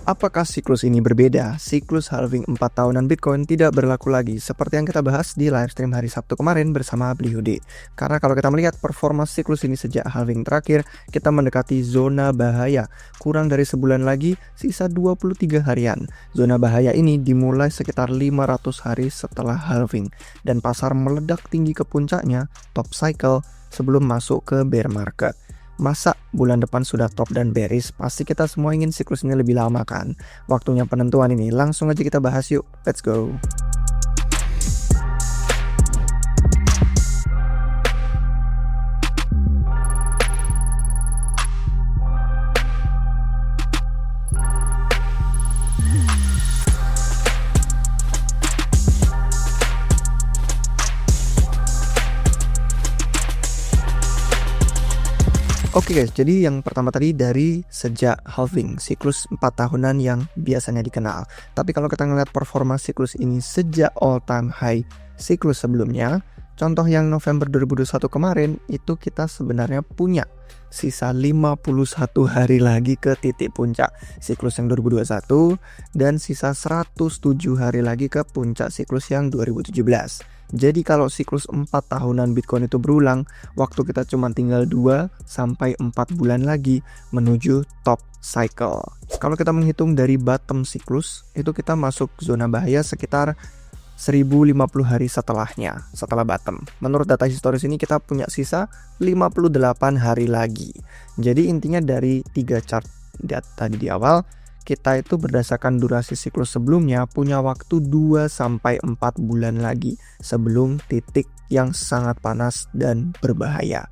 Apakah siklus ini berbeda? Siklus halving 4 tahunan Bitcoin tidak berlaku lagi seperti yang kita bahas di livestream hari Sabtu kemarin bersama Blihudi. Karena kalau kita melihat performa siklus ini sejak halving terakhir, kita mendekati zona bahaya. Kurang dari sebulan lagi, sisa 23 harian. Zona bahaya ini dimulai sekitar 500 hari setelah halving. Dan pasar meledak tinggi ke puncaknya, top cycle, sebelum masuk ke bear market. Masa bulan depan sudah top dan bearish? Pasti kita semua ingin siklus ini lebih lama kan? Waktunya penentuan ini, langsung aja kita bahas yuk. Let's go! Oke guys, jadi yang pertama tadi dari sejak halving, siklus 4 tahunan yang biasanya dikenal. Tapi kalau kita ngeliat performa siklus ini sejak all time high siklus sebelumnya, contoh yang November 2021 kemarin, itu kita sebenarnya punya sisa 51 hari lagi ke titik puncak siklus yang 2021 dan sisa 107 hari lagi ke puncak siklus yang 2017. Jadi kalau siklus 4 tahunan Bitcoin itu berulang, waktu kita cuma tinggal 2-4 bulan lagi menuju top cycle. Kalau kita menghitung dari bottom siklus, itu kita masuk zona bahaya sekitar 1050 hari setelahnya, setelah bottom. Menurut data historis ini kita punya sisa 58 hari lagi. Jadi intinya dari 3 chart tadi di awal, kita itu berdasarkan durasi siklus sebelumnya punya waktu 2-4 bulan lagi sebelum titik yang sangat panas dan berbahaya.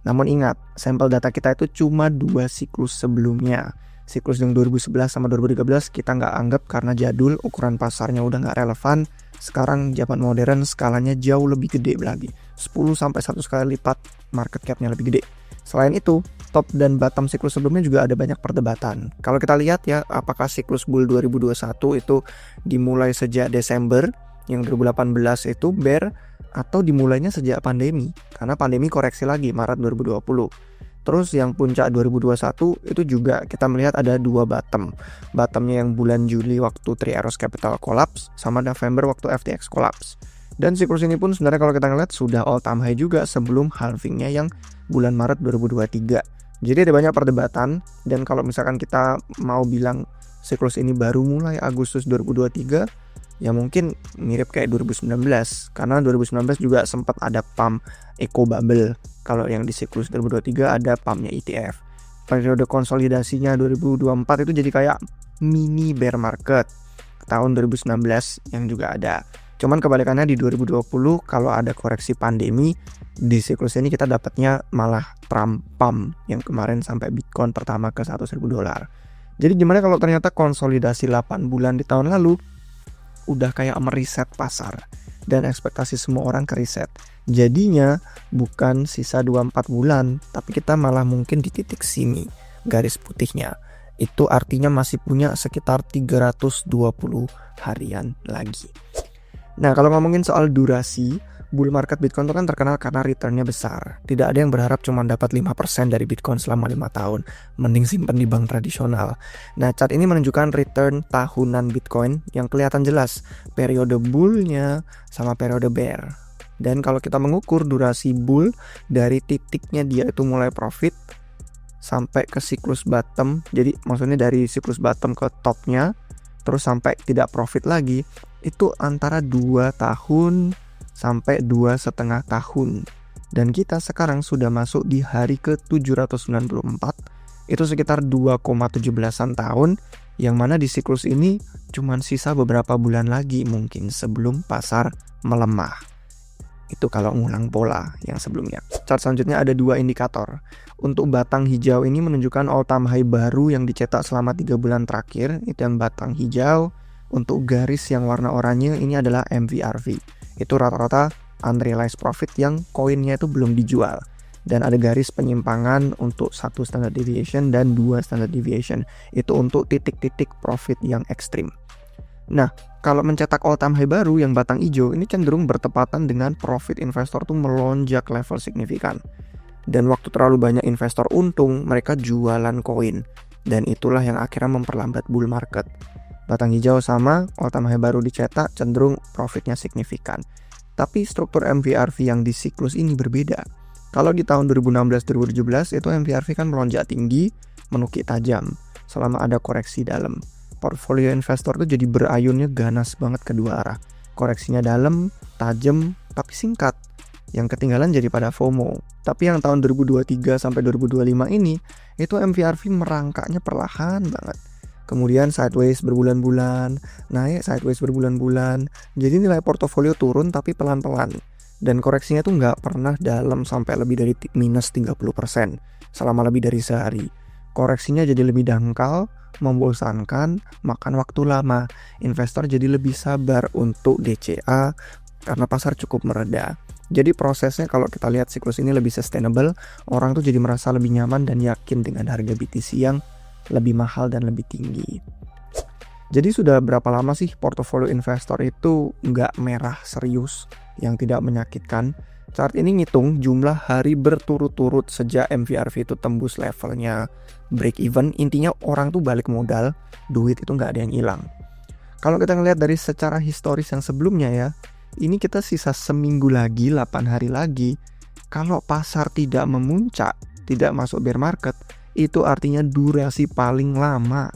Namun ingat, sampel data kita itu cuma 2 siklus sebelumnya. Siklus yang 2011 sama 2013 kita nggak anggap karena jadul, ukuran pasarnya udah nggak relevan. Sekarang zaman modern skalanya jauh lebih gede lagi, 10-100 kali lipat market capnya lebih gede. Selain itu, top dan bottom siklus sebelumnya juga ada banyak perdebatan. Kalau kita lihat ya, apakah siklus bull 2021 itu dimulai sejak Desember, yang 2018 itu bear, atau dimulainya sejak pandemi, karena pandemi koreksi lagi Maret 2020. Terus yang puncak 2021 itu juga kita melihat ada 2 bottom. Bottomnya yang bulan Juli waktu Three Arrows Capital collapse, sama November waktu FTX collapse. Dan siklus ini pun sebenarnya kalau kita ngeliat sudah all time high juga sebelum halvingnya yang bulan Maret 2023. Jadi ada banyak perdebatan, dan kalau misalkan kita mau bilang siklus ini baru mulai Agustus 2023, ya mungkin mirip kayak 2019, karena 2019 juga sempat ada pump eco bubble. Kalau yang di siklus 2023 ada pumpnya ETF. Periode konsolidasinya 2024 itu jadi kayak mini bear market. Tahun 2019 yang juga ada. Cuman kebalikannya di 2020 kalau ada koreksi pandemi, di siklus ini kita dapatnya malah pump yang kemarin sampai Bitcoin pertama ke $100.000. Jadi gimana kalau ternyata konsolidasi 8 bulan di tahun lalu udah kayak mereset pasar dan ekspektasi semua orang ke reset. Jadinya bukan sisa 2-4 bulan, tapi kita malah mungkin di titik sini garis putihnya. Itu artinya masih punya sekitar 320 harian lagi. Nah, kalau ngomongin soal durasi, bull market Bitcoin itu kan terkenal karena returnnya besar. Tidak ada yang berharap cuma dapat 5% dari Bitcoin selama 5 tahun. Mending simpen di bank tradisional. Nah, chart ini menunjukkan return tahunan Bitcoin yang kelihatan jelas. Periode bullnya sama periode bear. Dan kalau kita mengukur durasi bull dari titiknya dia itu mulai profit sampai ke siklus bottom. Jadi maksudnya dari siklus bottom ke topnya, terus sampai tidak profit lagi, itu antara 2 tahun sampai 2,5 tahun. Dan kita sekarang sudah masuk di hari ke 794, itu sekitar 2,17an tahun, yang mana di siklus ini cuman sisa beberapa bulan lagi mungkin sebelum pasar melemah. Itu kalau ngulang pola yang sebelumnya. Chart selanjutnya ada 2 indikator. Untuk batang hijau ini menunjukkan all time high baru yang dicetak selama 3 bulan terakhir, itu yang batang hijau. Untuk garis yang warna oranye ini adalah MVRV. Itu rata-rata unrealized profit yang koinnya itu belum dijual. Dan ada garis penyimpangan untuk 1 standard deviation dan 2 standard deviation. Itu untuk titik-titik profit yang ekstrim. Nah, kalau mencetak all time high baru yang batang hijau ini cenderung bertepatan dengan profit investor tuh melonjak level signifikan. Dan waktu terlalu banyak investor untung, mereka jualan koin. dan itulah yang akhirnya memperlambat bull market. Batang hijau sama, all-time high baru dicetak, cenderung profitnya signifikan. Tapi struktur MVRV yang di siklus ini berbeda. Kalau di tahun 2016-2017 itu MVRV kan melonjak tinggi, menukik tajam selama ada koreksi dalam. Portfolio investor tuh jadi berayunnya ganas banget kedua arah. Koreksinya dalam, tajam, tapi singkat. Yang ketinggalan jadi pada FOMO. Tapi yang tahun 2023 sampai 2025 ini, itu MVRV merangkaknya perlahan banget. Kemudian sideways berbulan-bulan, naik sideways berbulan-bulan. Jadi nilai portofolio turun tapi pelan-pelan. Dan koreksinya tuh nggak pernah dalam sampai lebih dari minus 30% selama lebih dari sehari. Koreksinya jadi lebih dangkal, membosankan, makan waktu lama. Investor jadi lebih sabar untuk DCA karena pasar cukup mereda. Jadi prosesnya kalau kita lihat siklus ini lebih sustainable, orang tuh jadi merasa lebih nyaman dan yakin dengan harga BTC yang lebih mahal dan lebih tinggi. Jadi sudah berapa lama sih portofolio investor itu nggak merah serius yang tidak menyakitkan? Chart ini ngitung jumlah hari berturut-turut sejak MVRV itu tembus levelnya break even. Intinya orang tuh balik modal, duit itu nggak ada yang hilang. Kalau kita ngelihat dari secara historis yang sebelumnya ya, ini kita sisa seminggu lagi, 8 hari lagi. Kalau pasar tidak memuncak, tidak masuk bear market, itu artinya durasi paling lama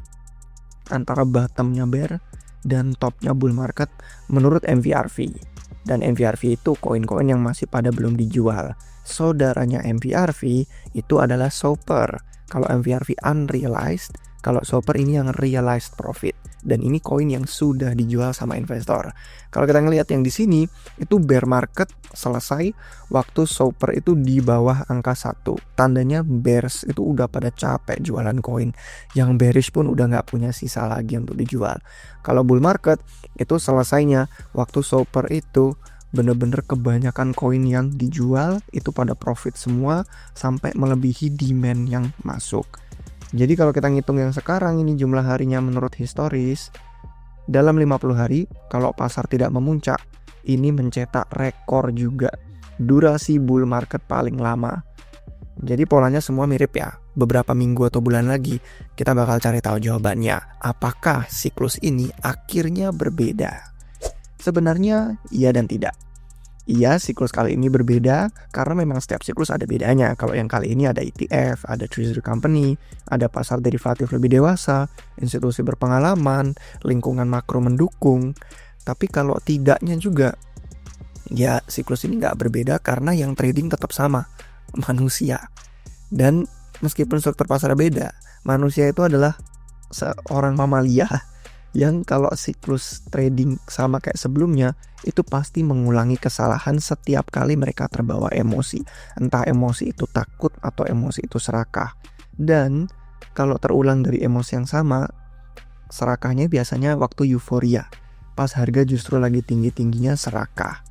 antara bottomnya bear dan topnya bull market menurut MVRV. Dan MVRV itu koin-koin yang masih pada belum dijual. Saudaranya MVRV itu adalah SOPR. Kalau MVRV unrealized, kalau SOPR ini yang realized profit. Dan ini koin yang sudah dijual sama investor. Kalau kita ngelihat yang di sini, itu bear market selesai waktu SOPR itu di bawah angka 1. Tandanya bears itu udah pada capek jualan koin. Yang bearish pun udah nggak punya sisa lagi untuk dijual. Kalau bull market itu selesainya waktu SOPR itu bener-bener kebanyakan koin yang dijual itu pada profit semua sampai melebihi demand yang masuk. Jadi kalau kita ngitung yang sekarang ini jumlah harinya menurut historis, dalam 50 hari kalau pasar tidak memuncak, ini mencetak rekor juga durasi bull market paling lama. Jadi polanya semua mirip ya. Beberapa minggu atau bulan lagi kita bakal cari tahu jawabannya. Apakah siklus ini akhirnya berbeda? Sebenarnya iya dan tidak. Iya, siklus kali ini berbeda karena memang setiap siklus ada bedanya. Kalau yang kali ini ada ETF, ada treasury company, ada pasar derivatif lebih dewasa, institusi berpengalaman, lingkungan makro mendukung. Tapi kalau tidaknya juga, ya siklus ini nggak berbeda karena yang trading tetap sama, manusia. Dan meskipun struktur pasar beda, manusia itu adalah seorang mamalia yang kalau siklus trading sama kayak sebelumnya itu pasti mengulangi kesalahan setiap kali mereka terbawa emosi. Entah emosi itu takut atau emosi itu serakah. Dan kalau terulang dari emosi yang sama, serakahnya biasanya waktu euforia. Pas harga justru lagi tinggi-tingginya serakah,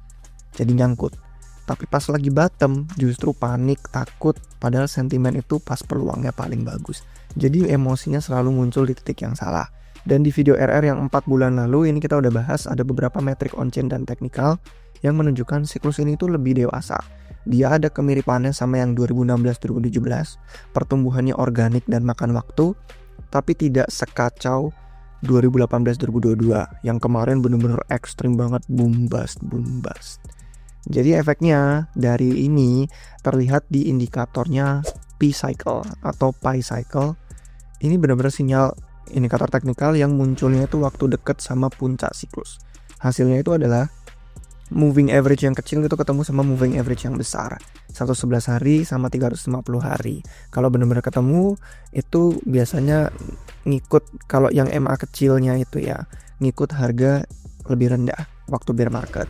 jadi nyangkut. Tapi pas lagi bottom justru panik, takut, padahal sentimen itu pas peluangnya paling bagus. Jadi emosinya selalu muncul di titik yang salah. Dan di video RR yang 4 bulan lalu ini kita udah bahas ada beberapa metrik on-chain dan teknikal yang menunjukkan siklus ini tuh lebih dewasa. Dia ada kemiripannya sama yang 2016-2017, pertumbuhannya organik dan makan waktu, tapi tidak sekacau 2018-2022 yang kemarin bener-bener ekstrim banget, boom bust. Jadi efeknya dari ini terlihat di indikatornya P-cycle atau Pi cycle. Ini benar-benar sinyal indikator teknikal yang munculnya itu waktu dekat sama puncak siklus. Hasilnya itu adalah moving average yang kecil itu ketemu sama moving average yang besar. 111 hari sama 350 hari. Kalau benar-benar ketemu itu biasanya ngikut, kalau yang MA kecilnya itu ya ngikut harga lebih rendah waktu bear market.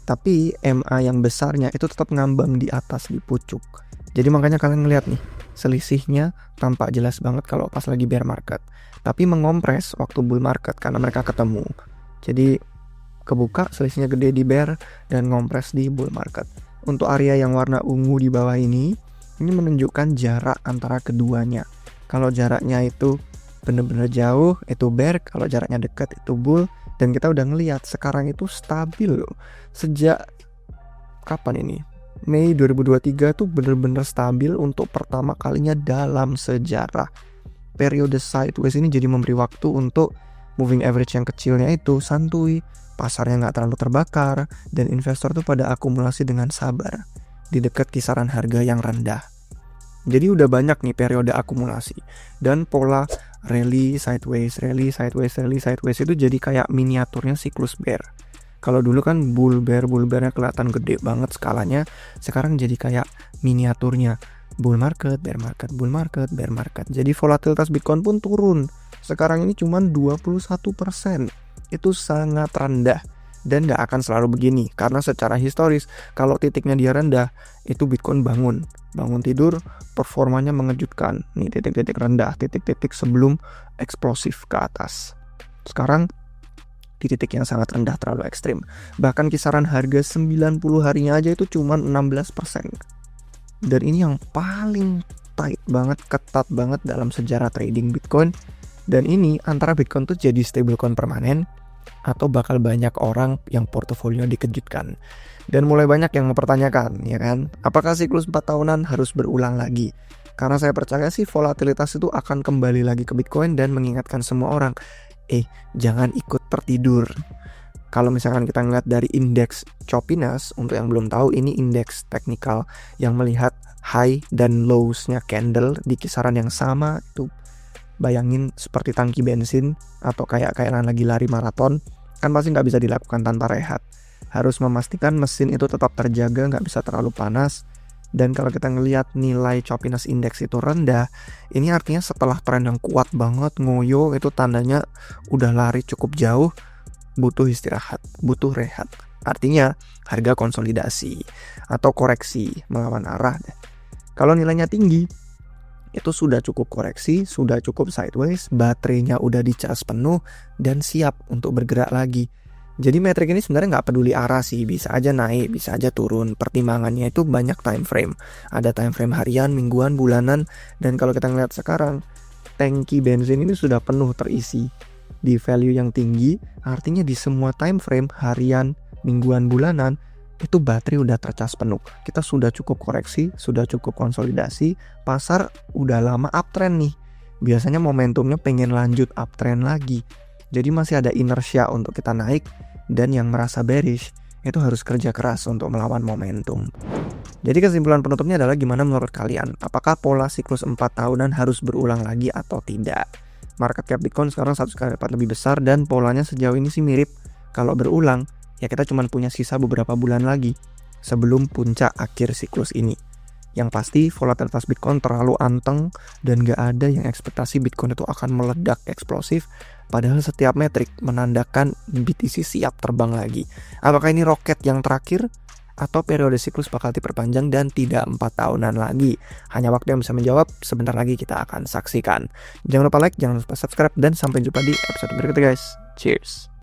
Tapi MA yang besarnya itu tetap ngambang di atas di pucuk. Jadi makanya kalian ngeliat nih, selisihnya tampak jelas banget kalau pas lagi bear market. Tapi mengompres waktu bull market karena mereka ketemu. Jadi kebuka selisihnya gede di bear dan ngompres di bull market. Untuk area yang warna ungu di bawah ini menunjukkan jarak antara keduanya. Kalau jaraknya itu benar-benar jauh itu bear, kalau jaraknya dekat itu bull. Dan kita udah ngelihat sekarang itu stabil loh. Sejak kapan ini? Mei 2023 tuh benar-benar stabil untuk pertama kalinya dalam sejarah. periode sideways ini jadi memberi waktu untuk moving average yang kecilnya itu santuy, pasarnya nggak terlalu terbakar, dan investor tuh pada akumulasi dengan sabar di dekat kisaran harga yang rendah. Jadi udah banyak nih periode akumulasi, dan pola rally sideways, rally sideways, rally sideways itu jadi kayak miniaturnya siklus bear. Kalau dulu kan bull bearnya kelihatan gede banget skalanya, sekarang jadi kayak miniaturnya bull market, bear market, bull market, bear market. Jadi volatilitas Bitcoin pun turun. Sekarang ini cuma 21%. Itu sangat rendah dan gak akan selalu begini, karena secara historis kalau titiknya dia rendah itu Bitcoin bangun tidur, performanya mengejutkan. Nih titik-titik rendah, titik-titik sebelum eksplosif ke atas. Sekarang di titik yang sangat rendah, terlalu ekstrim. Bahkan kisaran harga 90 harinya aja itu cuma 16%. Dan ini yang paling tight banget, ketat banget dalam sejarah trading Bitcoin. Dan ini antara Bitcoin tuh jadi stablecoin permanen atau bakal banyak orang yang portofolio dikejutkan. Dan mulai banyak yang mempertanyakan, ya kan, apakah siklus 4 tahunan harus berulang lagi? Karena saya percaya sih volatilitas itu akan kembali lagi ke Bitcoin dan mengingatkan semua orang, jangan ikut tertidur. Kalau misalkan kita ngeliat dari indeks choppiness, untuk yang belum tahu, ini indeks teknikal yang melihat high dan lows-nya candle di kisaran yang sama. Itu bayangin seperti tangki bensin atau kayak lagi lari maraton, kan pasti nggak bisa dilakukan tanpa rehat. Harus memastikan mesin itu tetap terjaga, nggak bisa terlalu panas. Dan kalau kita ngelihat nilai choppiness index itu rendah, ini artinya setelah tren yang kuat banget ngoyo, itu tandanya udah lari cukup jauh, butuh istirahat, butuh rehat. Artinya harga konsolidasi atau koreksi melawan arah. Kalau nilainya tinggi, itu sudah cukup koreksi, sudah cukup sideways, baterainya udah dicas penuh dan siap untuk bergerak lagi. Jadi metrik ini sebenarnya nggak peduli arah sih, bisa aja naik, bisa aja turun. Pertimbangannya itu banyak time frame. Ada time frame harian, mingguan, bulanan. Dan kalau kita ngeliat sekarang, tangki bensin ini sudah penuh terisi di value yang tinggi. Artinya di semua time frame harian, mingguan, bulanan, itu baterai udah tercas penuh. Kita sudah cukup koreksi, sudah cukup konsolidasi. Pasar udah lama uptrend nih. Biasanya momentumnya pengen lanjut uptrend lagi. Jadi masih ada inersia untuk kita naik, dan yang merasa bearish itu harus kerja keras untuk melawan momentum. Jadi kesimpulan penutupnya adalah, gimana menurut kalian? Apakah pola siklus 4 tahunan harus berulang lagi atau tidak? Market cap Bitcoin sekarang 1 kali lipat lebih besar dan polanya sejauh ini sih mirip. Kalau berulang, ya kita cuma punya sisa beberapa bulan lagi sebelum puncak akhir siklus ini. Yang pasti volatilitas Bitcoin terlalu anteng dan gak ada yang ekspektasi Bitcoin itu akan meledak eksplosif, padahal setiap metrik menandakan BTC siap terbang lagi. Apakah ini roket yang terakhir atau periode siklus bakal diperpanjang dan tidak 4 tahunan lagi? Hanya waktu yang bisa menjawab, sebentar lagi kita akan saksikan. Jangan lupa like, jangan lupa subscribe, dan sampai jumpa di episode berikutnya guys. Cheers.